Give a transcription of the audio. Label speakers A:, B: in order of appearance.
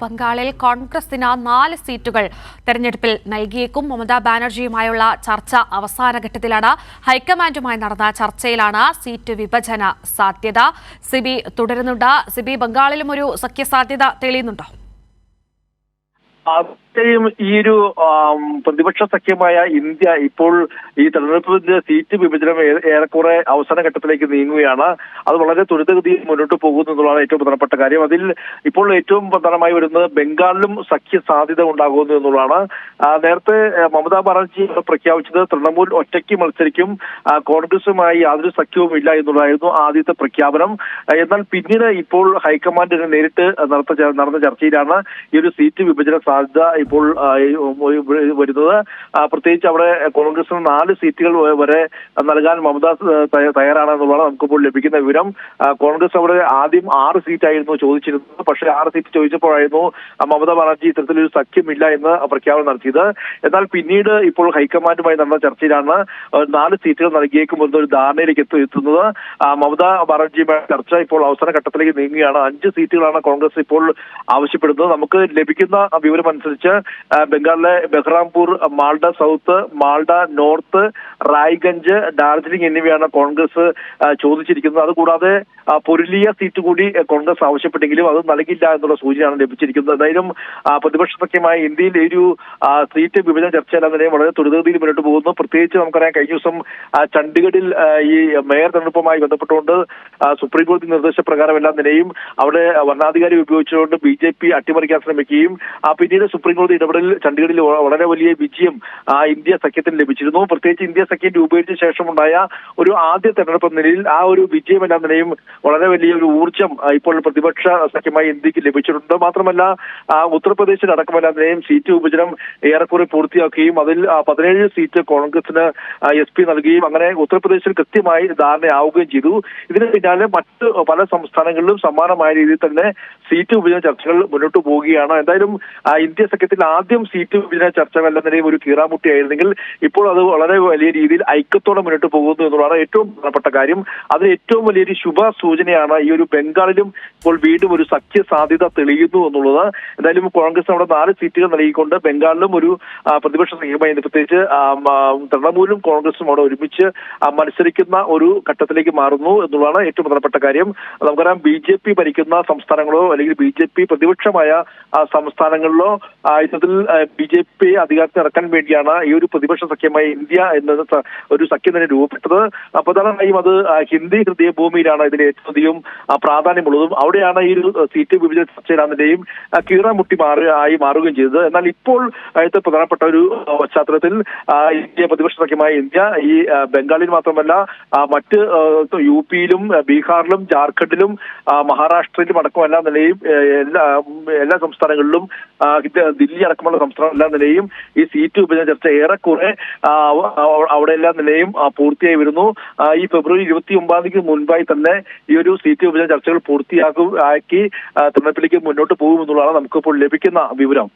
A: ബംഗാളിൽ കോൺഗ്രസിന് 4 സീറ്റുകൾ തെരഞ്ഞെടുപ്പിൽ നൽകിയേക്കും. മമതാ ബാനർജിയുമായുള്ള ചർച്ച അവസാനഘട്ടത്തിലാണ്. ഹൈക്കമാൻഡുമായി നടന്ന ചർച്ചയിലാണ് സീറ്റ് വിഭജന സാധ്യത. സിബി തുടരുന്നുണ്ട്. സിബി, ബംഗാളിലും ഒരു സഖ്യസാധ്യത തെളിയുന്നുണ്ടോ?
B: ഈ ഒരു പ്രതിപക്ഷ സഖ്യമായ ഇന്ത്യ ഇപ്പോൾ ഈ തെരഞ്ഞെടുപ്പിന്റെ സീറ്റ് വിഭജനം ഏറെക്കുറെ അവസാന ഘട്ടത്തിലേക്ക് നീങ്ങുകയാണ്. അത് വളരെ ത്വരിതഗതിയിൽ മുന്നോട്ട് പോകുന്നു എന്നുള്ളതാണ് ഏറ്റവും പ്രധാനപ്പെട്ട കാര്യം. അതിൽ ഇപ്പോൾ ഏറ്റവും പ്രധാനമായി വരുന്നത് ബംഗാളിലും സഖ്യ സാധ്യത ഉണ്ടാകുന്നു എന്നുള്ളതാണ്. നേരത്തെ മമതാ ബാനർജി പ്രഖ്യാപിച്ചത് തൃണമൂൽ ഒറ്റയ്ക്ക് മത്സരിക്കും, കോൺഗ്രസുമായി യാതൊരു സഖ്യവും ഇല്ല എന്നുള്ളതായിരുന്നു ആദ്യത്തെ പ്രഖ്യാപനം. എന്നാൽ പിന്നീട് ഇപ്പോൾ ഹൈക്കമാൻഡിന് നേരിട്ട് നടന്ന ചർച്ചയിലാണ് ഈ ഒരു സീറ്റ് വിഭജന സാധ്യത ഇപ്പോൾ വരുന്നത്. പ്രത്യേകിച്ച് അവിടെ കോൺഗ്രസിന് 4 സീറ്റുകൾ വരെ നൽകാൻ മമത തയ്യാറാണെന്നുള്ളതാണ് നമുക്കിപ്പോൾ ലഭിക്കുന്ന വിവരം. കോൺഗ്രസ് അവിടെ ആദ്യം 6 സീറ്റായിരുന്നു ചോദിച്ചിരുന്നത്. പക്ഷേ 6 സീറ്റ് ചോദിച്ചപ്പോഴായിരുന്നു മമതാ ബാനർജി ഇത്തരത്തിലൊരു സഖ്യമില്ല എന്ന് പ്രഖ്യാപനം നടത്തിയത്. എന്നാൽ പിന്നീട് ഇപ്പോൾ ഹൈക്കമാൻഡുമായി നടന്ന ചർച്ചയിലാണ് 4 സീറ്റുകൾ നൽകിയേക്കുമെന്ന ഒരു ധാരണയിലേക്ക് എത്തുന്നത്. മമതാ ബാനർജിയുമായ ചർച്ച ഇപ്പോൾ അവസാന ഘട്ടത്തിലേക്ക് നീങ്ങുകയാണ്. 5 സീറ്റുകളാണ് കോൺഗ്രസ് ഇപ്പോൾ ആവശ്യപ്പെടുന്നത്. നമുക്ക് ലഭിക്കുന്ന വിവരം അനുസരിച്ച് ബംഗാളിലെ ബഹ്റാംപൂർ, മാൾഡ സൗത്ത്, മാൾഡ നോർത്ത്, റായ്ഗഞ്ച്, ഡാർജിലിംഗ് എന്നിവയാണ് കോൺഗ്രസ് ചോദിച്ചിരിക്കുന്നത്. അതുകൂടാതെ പുരുലിയ സീറ്റ് കൂടി കോൺഗ്രസ് ആവശ്യപ്പെട്ടെങ്കിലും അത് നൽകില്ല എന്നുള്ള സൂചനയാണ് ലഭിച്ചിരിക്കുന്നത്. എന്തായാലും പ്രതിപക്ഷ സഖ്യമായ ഇന്ത്യയിൽ ഈ ഒരു സീറ്റ് വിഭജന ചർച്ചയെല്ലാം വളരെ ത്വരിതഗതിയിൽ മുന്നോട്ട് പോകുന്നു. പ്രത്യേകിച്ച് നമുക്കറിയാം, കഴിഞ്ഞ ദിവസം ചണ്ഡീഗഡിൽ ഈ മേയർ തെരഞ്ഞെടുപ്പുമായി ബന്ധപ്പെട്ടുകൊണ്ട് സുപ്രീം കോടതി നിർദ്ദേശപ്രകാരമെല്ലാം നിലയും അവിടെ വരണാധികാരി ഉപയോഗിച്ചുകൊണ്ട് BJP അട്ടിമറിക്കാൻ ശ്രമിക്കുകയും പിന്നീട് സുപ്രീം കോടതി ഇടപെടലിൽ ചണ്ഡീഗഡിൽ വളരെ വലിയ വിജയം ഇന്ത്യ സഖ്യത്തിന് ലഭിച്ചിരുന്നു. പ്രത്യേകിച്ച് ഇന്ത്യ സഖ്യം രൂപീകരിച്ച ശേഷമുണ്ടായ ഒരു ആദ്യ തെരഞ്ഞെടുപ്പ് നിലയിൽ ആ ഒരു വിജയമെല്ലാം നിലയും വളരെ വലിയൊരു ഊർജ്ജം ഇപ്പോൾ പ്രതിപക്ഷ സഖ്യമായി ഇന്ത്യക്ക് ലഭിച്ചിട്ടുണ്ട്. മാത്രമല്ല ഉത്തർപ്രദേശിൽ അടക്കമെല്ലാം നിലയും സീറ്റ് വിഭജനം ഏറെക്കുറെ പൂർത്തിയാക്കുകയും അതിൽ 17 സീറ്റ് കോൺഗ്രസിന് SP നൽകുകയും അങ്ങനെ ഉത്തർപ്രദേശിൽ കൃത്യമായി ധാരണയാവുകയും ചെയ്തു. ഇതിന് പിന്നാലെ മറ്റ് പല സംസ്ഥാനങ്ങളിലും സമാനമായ രീതിയിൽ തന്നെ സീറ്റ് വിഭജന ചർച്ചകൾ മുന്നോട്ട് പോവുകയാണ്. എന്തായാലും ഇന്ത്യ സഖ്യത്തിൽ ആദ്യം സീറ്റ് വിഭജന ചർച്ചകളെല്ലാം നിലയും ഒരു കീറാമുട്ടിയായിരുന്നെങ്കിൽ ഇപ്പോൾ അത് വളരെ വലിയ രീതിയിൽ ഐക്യത്തോടെ മുന്നോട്ട് പോകുന്നു എന്നുള്ളതാണ് ഏറ്റവും പ്രധാനപ്പെട്ട കാര്യം. അതിന് ഏറ്റവും വലിയൊരു ശുഭ സൂചനയാണ് ഈ ഒരു ബംഗാളിലും ഇപ്പോൾ വീണ്ടും ഒരു സഖ്യ സാധ്യത തെളിയുന്നു എന്നുള്ളത്. എന്തായാലും കോൺഗ്രസ് അവിടെ 4 സീറ്റുകൾ നൽകിക്കൊണ്ട് ബംഗാളിലും ഒരു പ്രതിപക്ഷ സഖ്യമായി പ്രത്യേകിച്ച് തൃണമൂലും കോൺഗ്രസും അവിടെ ഒരുമിച്ച് മത്സരിക്കുന്ന ഒരു ഘട്ടത്തിലേക്ക് മാറുന്നു എന്നുള്ളതാണ് ഏറ്റവും പ്രധാനപ്പെട്ട കാര്യം. നമുക്കറിയാം, BJP ഭരിക്കുന്ന സംസ്ഥാനങ്ങളോ അല്ലെങ്കിൽ BJP പ്രതിപക്ഷമായ സംസ്ഥാനങ്ങളിലോ ഇത്തരത്തിൽ BJP അധികാരത്തിൽ ഇറക്കാൻ വേണ്ടിയാണ് ഈ ഒരു പ്രതിപക്ഷ സഖ്യമായി ഇന്ത്യ എന്നത് ഒരു സഖ്യം തന്നെ രൂപപ്പെട്ടത്. പ്രധാനമായും അത് ഹിന്ദി ഹൃദയഭൂമിയിലാണ് ഇതിന് ഏറ്റവും അധികം പ്രാധാന്യമുള്ളതും. അവിടെയാണ് ഈ ഒരു സീറ്റ് വിഭജന ചർച്ചയിലാണെങ്കിലും കീറാമുട്ടി മാറുകയും ചെയ്തത്. എന്നാൽ ഇപ്പോൾ അതിന്റെ പ്രധാനപ്പെട്ട ഒരു പശ്ചാത്തലത്തിൽ ഇന്ത്യ പ്രതിപക്ഷ സഖ്യമായ ഇന്ത്യ ഈ ബംഗാളിൽ മാത്രമല്ല മറ്റ് UP-യിലും ബീഹാറിലും ജാർഖണ്ഡിലും മഹാരാഷ്ട്രയിലും അടക്കമെല്ലാം നിലയും എല്ലാ സംസ്ഥാനങ്ങളിലും ദില്ലി അടക്കമുള്ള സംസ്ഥാനമെല്ലാം നിലയും ഈ സീറ്റ് വിഭജന ചർച്ച ഏറെക്കുറെ അവിടെയെല്ലാം നിലയും പൂർത്തിയായി വരുന്നു. ഈ ഫെബ്രുവരി 29 മുൻപായി തന്നെ ഈ ഒരു സീറ്റ് വിഭജന ചർച്ചകൾ പൂർത്തിയാക്കി തെരഞ്ഞെടുപ്പിലേക്ക് മുന്നോട്ട് പോകുമെന്നുള്ളതാണ് നമുക്കിപ്പോൾ ലഭിക്കുന്ന വിവരം.